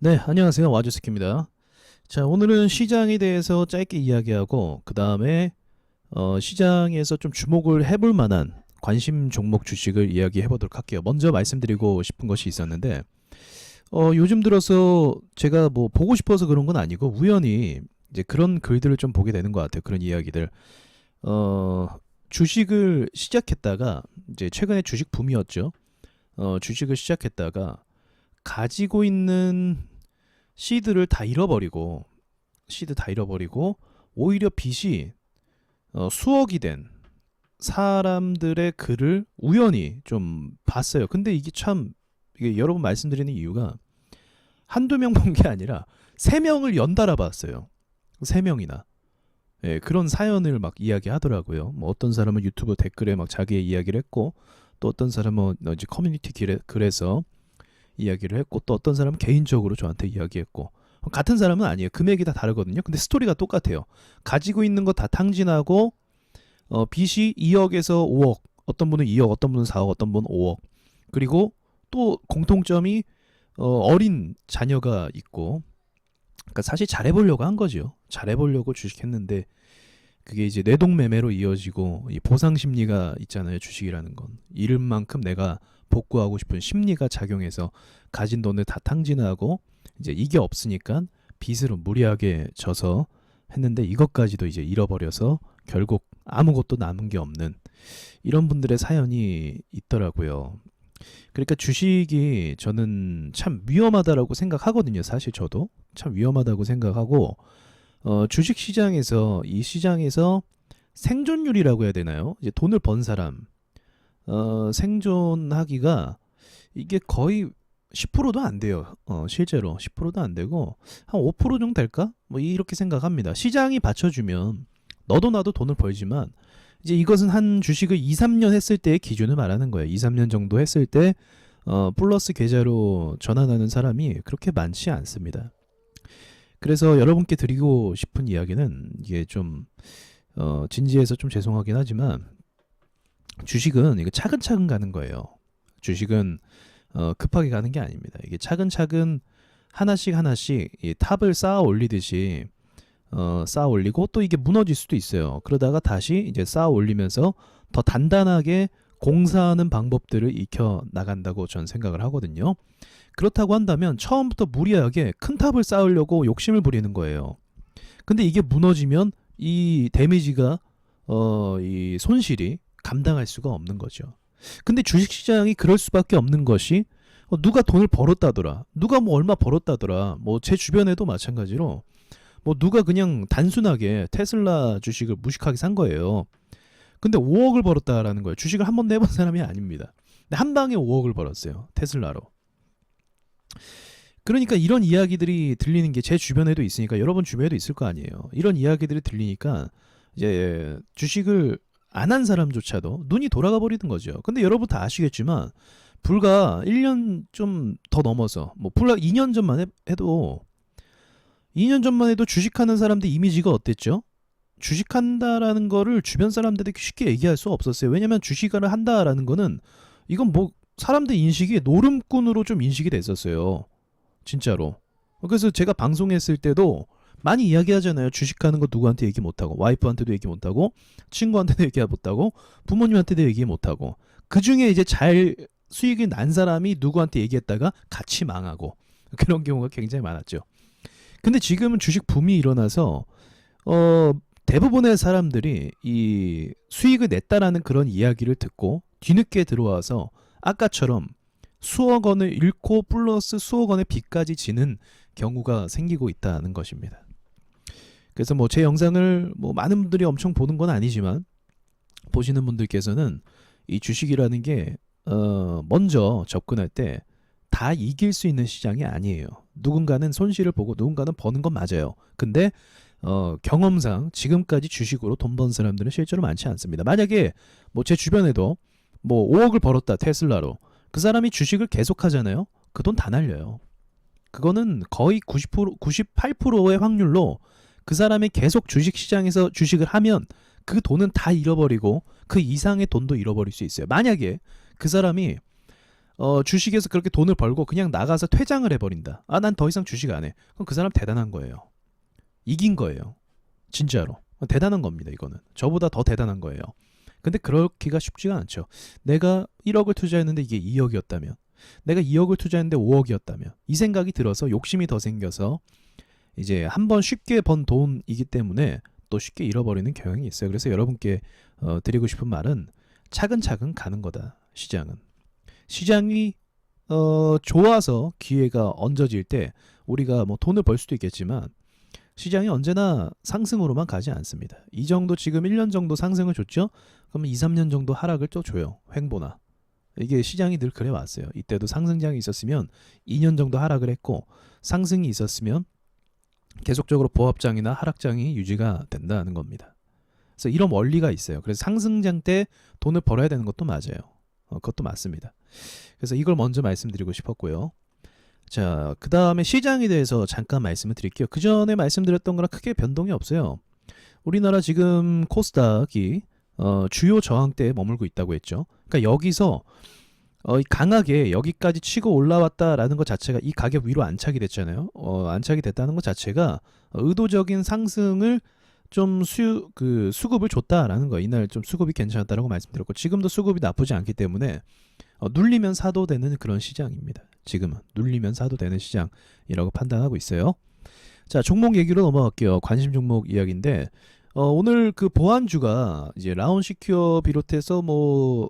네, 안녕하세요. 와주스키입니다. 자, 오늘은 시장에 대해서 짧게 이야기하고 그 다음에 시장에서 좀 주목을 해볼 만한 관심 종목 주식을 이야기해 보도록 할게요. 먼저 말씀드리고 싶은 것이 있었는데 요즘 들어서 제가 뭐 보고 싶어서 그런 건 아니고 우연히 이제 그런 글들을 좀 보게 되는 것 같아요. 그런 이야기들. 어, 주식을 시작했다가 이제 최근에 주식 붐이었죠. 주식을 시작했다가 가지고 있는 시드 다 잃어버리고 오히려 빚이 수억이 된 사람들의 글을 우연히 좀 봤어요. 근데 이게 참 이게 여러 번 말씀드리는 이유가 한두 명 본 게 아니라 세 명을 연달아 봤어요. 세 명이나. 예, 그런 사연을 막 이야기하더라고요. 뭐 어떤 사람은 유튜브 댓글에 막 자기의 이야기를 했고, 또 어떤 사람은 이제 커뮤니티 글에서 이야기를 했고, 또 어떤 사람은 개인적으로 저한테 이야기했고, 같은 사람은 아니에요. 금액이 다 다르거든요. 근데 스토리가 똑같아요. 가지고 있는 거 다 탕진하고 빚이 2억에서 5억, 어떤 분은 2억, 어떤 분은 4억, 어떤 분은 5억. 그리고 또 공통점이 어린 자녀가 있고, 그러니까 사실 잘해보려고 한 거죠. 잘해보려고 주식했는데 그게 이제 뇌동매매로 이어지고, 이 보상 심리가 있잖아요. 주식이라는 건 잃은 만큼 내가 복구하고 싶은 심리가 작용해서 가진 돈을 다 탕진하고, 이제 이게 없으니까 빚으로 무리하게 져서 했는데 이것까지도 이제 잃어버려서 결국 아무것도 남은 게 없는 이런 분들의 사연이 있더라고요. 그러니까 주식이 저는 참 위험하다라고 생각하거든요. 사실 저도 참 위험하다고 생각하고, 주식 시장에서, 이 시장에서 생존율이라고 해야 되나요? 이제 돈을 번 사람, 생존하기가 이게 거의 10%도 안 돼요. 실제로 10%도 안 되고 한 5% 정도 될까? 뭐 이렇게 생각합니다. 시장이 받쳐주면 너도 나도 돈을 벌지만, 이제 이것은 한 주식을 2, 3년 했을 때의 기준을 말하는 거예요. 2, 3년 정도 했을 때 플러스 계좌로 전환하는 사람이 그렇게 많지 않습니다. 그래서 여러분께 드리고 싶은 이야기는, 이게 좀 진지해서 좀 죄송하긴 하지만, 주식은 이거 차근차근 가는 거예요. 주식은 급하게 가는 게 아닙니다. 이게 차근차근 하나씩 하나씩 이 탑을 쌓아 올리듯이 쌓아 올리고, 또 이게 무너질 수도 있어요. 그러다가 다시 이제 쌓아 올리면서 더 단단하게 공사하는 방법들을 익혀 나간다고 저는 생각을 하거든요. 그렇다고 한다면 처음부터 무리하게 큰 탑을 쌓으려고 욕심을 부리는 거예요. 근데 이게 무너지면 이 데미지가 이 손실이 감당할 수가 없는 거죠. 근데 주식시장이 그럴 수밖에 없는 것이, 누가 돈을 벌었다더라, 누가 뭐 얼마 벌었다더라, 뭐 제 주변에도 마찬가지로 뭐 누가 그냥 단순하게 테슬라 주식을 무식하게 산 거예요. 근데 5억을 벌었다라는 거예요. 주식을 한 번도 해본 사람이 아닙니다. 근데 한 방에 5억을 벌었어요. 테슬라로. 그러니까 이런 이야기들이 들리는 게 제 주변에도 있으니까 여러분 주변에도 있을 거 아니에요. 이런 이야기들이 들리니까 이제 주식을 안 한 사람조차도 눈이 돌아가 버리는 거죠. 근데 여러분 다 아시겠지만, 불과 1년 좀 더 넘어서, 뭐 불과 2년 전만 해도 2년 전만 해도 주식하는 사람들 이미지가 어땠죠? 주식한다라는 거를 주변 사람들에게 쉽게 얘기할 수 없었어요. 왜냐면 주식을 한다라는 거는, 이건 뭐 사람들 인식이 노름꾼으로 좀 인식이 됐었어요. 진짜로. 그래서 제가 방송했을 때도 많이 이야기하잖아요. 주식하는 거 누구한테 얘기 못하고, 와이프한테도 얘기 못하고, 친구한테도 얘기 못하고, 부모님한테도 얘기 못하고, 그 중에 이제 잘 수익이 난 사람이 누구한테 얘기했다가 같이 망하고, 그런 경우가 굉장히 많았죠. 근데 지금은 주식 붐이 일어나서 대부분의 사람들이 이 수익을 냈다라는 그런 이야기를 듣고 뒤늦게 들어와서 아까처럼 수억 원을 잃고 플러스 수억 원의 빚까지 지는 경우가 생기고 있다는 것입니다. 그래서 뭐 제 영상을 뭐 많은 분들이 엄청 보는 건 아니지만, 보시는 분들께서는 이 주식이라는 게 먼저 접근할 때 다 이길 수 있는 시장이 아니에요. 누군가는 손실을 보고 누군가는 버는 건 맞아요. 근데 경험상 지금까지 주식으로 돈 번 사람들은 실제로 많지 않습니다. 만약에 뭐 제 주변에도 뭐 5억을 벌었다 테슬라로, 그 사람이 주식을 계속 하잖아요. 그 돈 다 날려요. 그거는 거의 90%, 98%의 확률로 그 사람이 계속 주식 시장에서 주식을 하면 그 돈은 다 잃어버리고 그 이상의 돈도 잃어버릴 수 있어요. 만약에 그 사람이 주식에서 그렇게 돈을 벌고 그냥 나가서 퇴장을 해버린다. 아, 난 더 이상 주식 안 해. 그럼 그 사람 대단한 거예요. 이긴 거예요. 진짜로. 대단한 겁니다. 이거는. 저보다 더 대단한 거예요. 근데 그렇기가 쉽지가 않죠. 내가 1억을 투자했는데 이게 2억이었다면, 내가 2억을 투자했는데 5억이었다면, 이 생각이 들어서 욕심이 더 생겨서 이제 한번 쉽게 번 돈이기 때문에 또 쉽게 잃어버리는 경향이 있어요. 그래서 여러분께 드리고 싶은 말은 차근차근 가는 거다. 시장은. 시장이 좋아서 기회가 얹어질 때 우리가 뭐 돈을 벌 수도 있겠지만 시장이 언제나 상승으로만 가지 않습니다. 이 정도 지금 1년 정도 상승을 줬죠? 그러면 2, 3년 정도 하락을 또 줘요. 횡보나. 이게 시장이 늘 그래 왔어요. 이때도 상승장이 있었으면 2년 정도 하락을 했고 상승이 있었으면 계속적으로 보합장이나 하락장이 유지가 된다는 겁니다. 그래서 이런 원리가 있어요. 그래서 상승장 때 돈을 벌어야 되는 것도 맞아요. 그것도 맞습니다. 그래서 이걸 먼저 말씀드리고 싶었고요. 자, 그 다음에 시장에 대해서 잠깐 말씀을 드릴게요. 그 전에 말씀드렸던 거랑 크게 변동이 없어요. 우리나라 지금 코스닥이 주요 저항대에 머물고 있다고 했죠. 그러니까 여기서 강하게 여기까지 치고 올라왔다라는 것 자체가 이 가격 위로 안착이 됐잖아요. 안착이 됐다는 것 자체가 의도적인 상승을 좀 수급을 줬다라는 거. 이날 좀 수급이 괜찮았다라고 말씀드렸고 지금도 수급이 나쁘지 않기 때문에 눌리면 사도 되는 그런 시장입니다. 지금은 눌리면 사도 되는 시장이라고 판단하고 있어요. 자, 종목 얘기로 넘어갈게요. 관심 종목 이야기인데 오늘 그 보안주가 이제 라운시큐어 비롯해서 뭐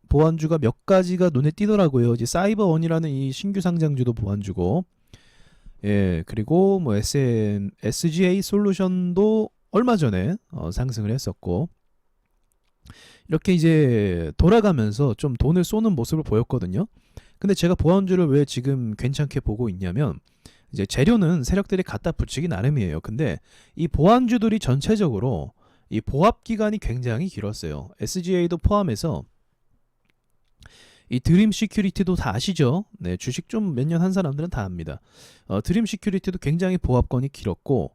보안주가 몇 가지가 눈에 띄더라고요. 이제 사이버원이라는 이 신규 상장주도 보안주고, 예, 그리고 뭐 SGA 솔루션도 얼마 전에 상승을 했었고, 이렇게 이제 돌아가면서 좀 돈을 쏘는 모습을 보였거든요. 근데 제가 보안주를 왜 지금 괜찮게 보고 있냐면, 이제 재료는 세력들이 갖다 붙이기 나름이에요. 근데 이 보안주들이 전체적으로 이 보합 기간이 굉장히 길었어요. SGA도 포함해서 이 드림 시큐리티도 다 아시죠? 네, 주식 좀 몇 년 한 사람들은 다 압니다. 드림 시큐리티도 굉장히 보합권이 길었고,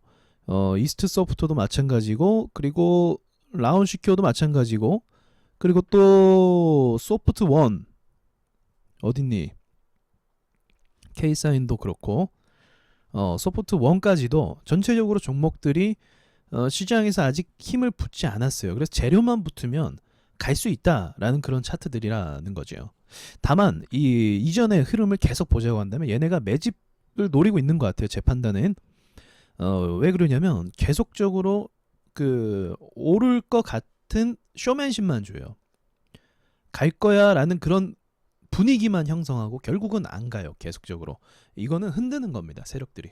이스트 소프트도 마찬가지고, 그리고 라운 시큐어도 마찬가지고, 그리고 또 소프트 원 어딨니? K사인도 그렇고, 소프트 원까지도 전체적으로 종목들이 시장에서 아직 힘을 붙지 않았어요. 그래서 재료만 붙으면 갈 수 있다라는 그런 차트들이라는 거죠. 다만 이전의 흐름을 계속 보자고 한다면 얘네가 매집을 노리고 있는 것 같아요. 제 판단은. 왜 그러냐면 계속적으로 그 오를 것 같은 쇼맨십만 줘요. 갈 거야라는 그런 분위기만 형성하고 결국은 안 가요. 계속적으로. 이거는 흔드는 겁니다. 세력들이.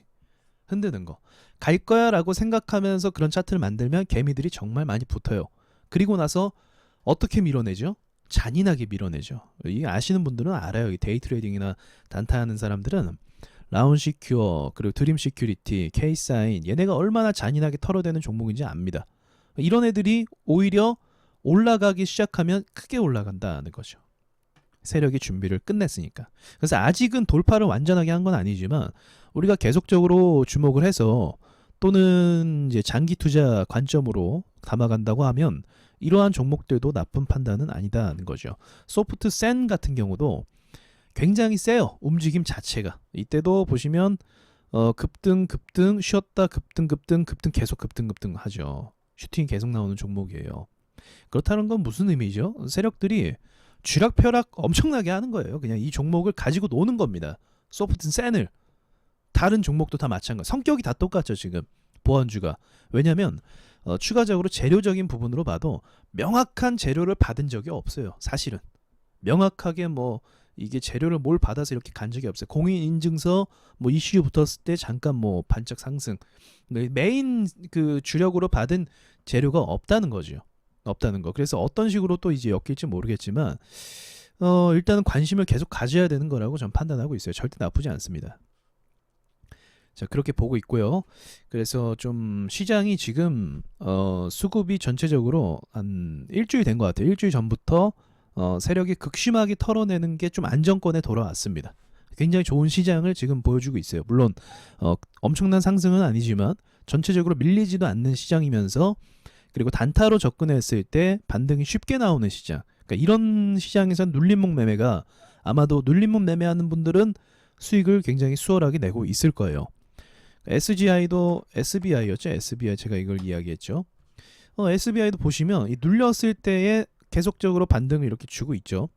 흔드는 거. 갈 거야라고 생각하면서 그런 차트를 만들면 개미들이 정말 많이 붙어요. 그리고 나서 어떻게 밀어내죠? 잔인하게 밀어내죠. 이 아시는 분들은 알아요. 이 데이 트레이딩이나 단타하는 사람들은 라운 시큐어, 그리고 드림 시큐리티, K사인 얘네가 얼마나 잔인하게 털어대는 종목인지 압니다. 이런 애들이 오히려 올라가기 시작하면 크게 올라간다는 거죠. 세력이 준비를 끝냈으니까. 그래서 아직은 돌파를 완전하게 한 건 아니지만 우리가 계속적으로 주목을 해서 또는 이제 장기 투자 관점으로 담아간다고 하면 이러한 종목들도 나쁜 판단은 아니다는 거죠. 소프트 센 같은 경우도 굉장히 세요. 움직임 자체가. 이때도 보시면 급등 쉬었다 급등 계속 급등 하죠. 슈팅이 계속 나오는 종목이에요. 그렇다는 건 무슨 의미죠? 세력들이 쥐락펴락 엄청나게 하는 거예요. 그냥 이 종목을 가지고 노는 겁니다. 소프트 센을. 다른 종목도 다 마찬가지. 성격이 다 똑같죠. 지금 보안주가. 왜냐하면 추가적으로 재료적인 부분으로 봐도 명확한 재료를 받은 적이 없어요. 사실은 명확하게 뭐 이게 재료를 뭘 받아서 이렇게 간 적이 없어요. 공인인증서 뭐 이슈 붙었을 때 잠깐 뭐 반짝 상승. 메인 그 주력으로 받은 재료가 없다는 거죠. 없다는 거. 그래서 어떤 식으로 또 이제 엮일지 모르겠지만 일단은 관심을 계속 가져야 되는 거라고 전 판단하고 있어요. 절대 나쁘지 않습니다. 자, 그렇게 보고 있고요. 그래서 좀 시장이 지금 수급이 전체적으로 한 일주일 된 것 같아요. 일주일 전부터 세력이 극심하게 털어내는 게 좀 안정권에 돌아왔습니다. 굉장히 좋은 시장을 지금 보여주고 있어요. 물론 엄청난 상승은 아니지만 전체적으로 밀리지도 않는 시장이면서 그리고 단타로 접근했을 때 반등이 쉽게 나오는 시장. 그러니까 이런 시장에서 눌림목 매매가 아마도 눌림목 매매하는 분들은 수익을 굉장히 수월하게 내고 있을 거예요. SGI도 SBI였죠. SBI 제가 이걸 이야기했죠. SBI도 보시면 이 눌렸을 때에 계속적으로 반등을 이렇게 주고 있죠.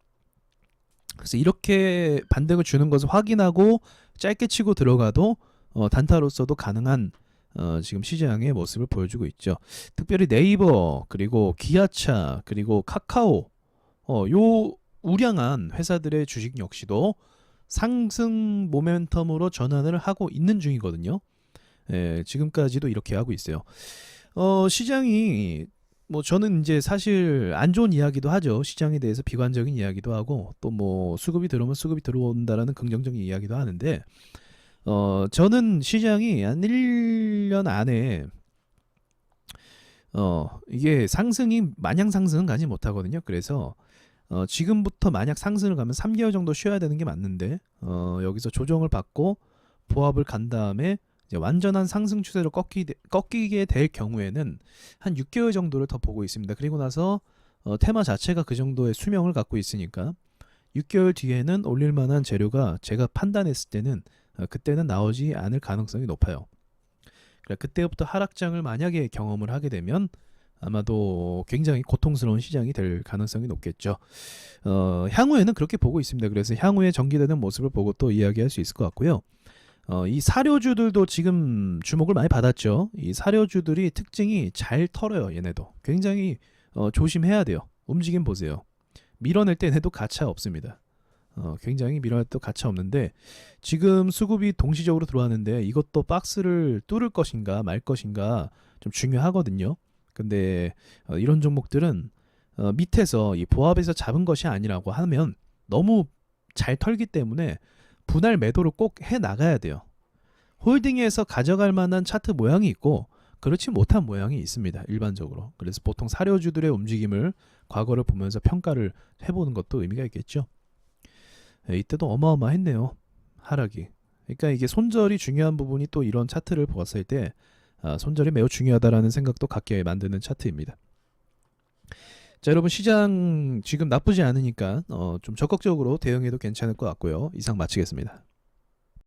그래서 이렇게 반등을 주는 것을 확인하고 짧게 치고 들어가도 단타로서도 가능한 지금 시장의 모습을 보여주고 있죠. 특별히 네이버 그리고 기아차 그리고 카카오 요 우량한 회사들의 주식 역시도 상승 모멘텀으로 전환을 하고 있는 중이거든요. 지금까지도 이렇게 하고 있어요. 시장이 뭐 저는 이제 사실 안 좋은 이야기도 하죠. 시장에 대해서 비관적인 이야기도 하고 또 뭐 수급이 들어오면 수급이 들어온다라는 긍정적인 이야기도 하는데 저는 시장이 한 1년 안에 이게 상승이 마냥 상승은 가지 못하거든요. 그래서 지금부터 만약 상승을 가면 3개월 정도 쉬어야 되는 게 맞는데 여기서 조정을 받고 보합을 간 다음에 이제 완전한 상승 추세로 꺾이게 될 경우에는 한 6개월 정도를 더 보고 있습니다. 그리고 나서 테마 자체가 그 정도의 수명을 갖고 있으니까 6개월 뒤에는 올릴 만한 재료가 제가 판단했을 때는 그때는 나오지 않을 가능성이 높아요. 그러니까 그때부터 하락장을 만약에 경험을 하게 되면 아마도 굉장히 고통스러운 시장이 될 가능성이 높겠죠. 향후에는 그렇게 보고 있습니다. 그래서 향후에 전개되는 모습을 보고 또 이야기할 수 있을 것 같고요. 이 사료주들도 지금 주목을 많이 받았죠. 이 사료주들이 특징이 잘 털어요. 얘네도 굉장히 조심해야 돼요. 움직임 보세요. 밀어낼 때 얘네도 가차 없습니다. 굉장히 밀어낼 때 가차 없는데 지금 수급이 동시적으로 들어왔는데 이것도 박스를 뚫을 것인가 말 것인가 좀 중요하거든요. 근데 이런 종목들은 밑에서 이 보합에서 잡은 것이 아니라고 하면 너무 잘 털기 때문에 분할 매도를 꼭 해 나가야 돼요. 홀딩해서 가져갈 만한 차트 모양이 있고 그렇지 못한 모양이 있습니다. 일반적으로. 그래서 보통 사료주들의 움직임을 과거를 보면서 평가를 해보는 것도 의미가 있겠죠. 이때도 어마어마했네요. 하락이. 그러니까 이게 손절이 중요한 부분이 또 이런 차트를 보았을 때 손절이 매우 중요하다라는 생각도 갖게 만드는 차트입니다. 자, 여러분 시장 지금 나쁘지 않으니까 좀 적극적으로 대응해도 괜찮을 것 같고요. 이상 마치겠습니다.